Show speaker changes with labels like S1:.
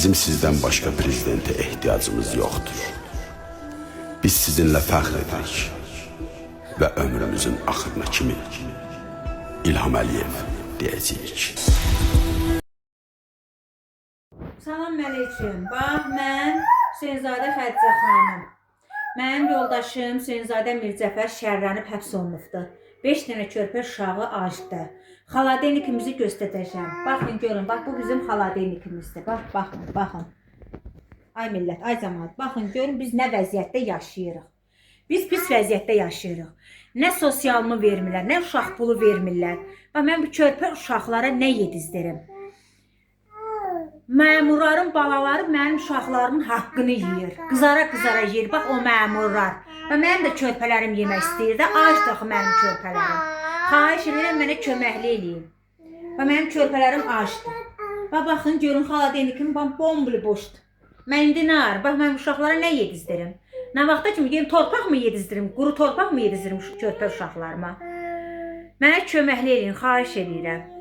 S1: Bizim sizden başka prezidente ihtiyacımız yoktur. Biz sizinle fəxr edirik ve ömrümüzün axırına kimi İlham Əliyev deyəcəyik.
S2: Salam aleyküm. Bax, mən Hüseynzadə Xədicə xanım. Mənim yoldaşım Hüseynzadə Mircəfər şərlənib həbs olunubdur. 5 dənə körpə uşağı acdı. Xaladenikimizi göstərəcəm. Baxın, görün. Bax, bu bizim xaladenikimizdir. Bax, baxın. Ay millət, ay cəmaət. Baxın, görün, biz nə vəziyyətdə yaşayırıq. Biz pis vəziyyətdə yaşayırıq. Nə sosialımı vermirlər, nə uşaq pulu vermirlər. Bax, mən bu körpə uşaqlara nə yedizdirim? Məmurların balaları mənim uşaqlarımın haqqını yeyir. Qızara yeyir. Bax, o məmurlar. Və mənim də körpələrim yemək istəyir də. Acdır mənim körpələrim. Xahiş edirəm, mənə köməkli eləyin. Və mənim körpələrim acdır. Və baxın, görün, xaladenikim bombli boşdur. Mən indi nə var? Bax, mən uşaqlara nə yedizdirim? Nə vaxta kimi yeni torpaq mı yedizdirim? Quru torpaq mı yedizdirim körpə uşaqlarıma? Mənə köməkli eləyin, xahiş edirəm.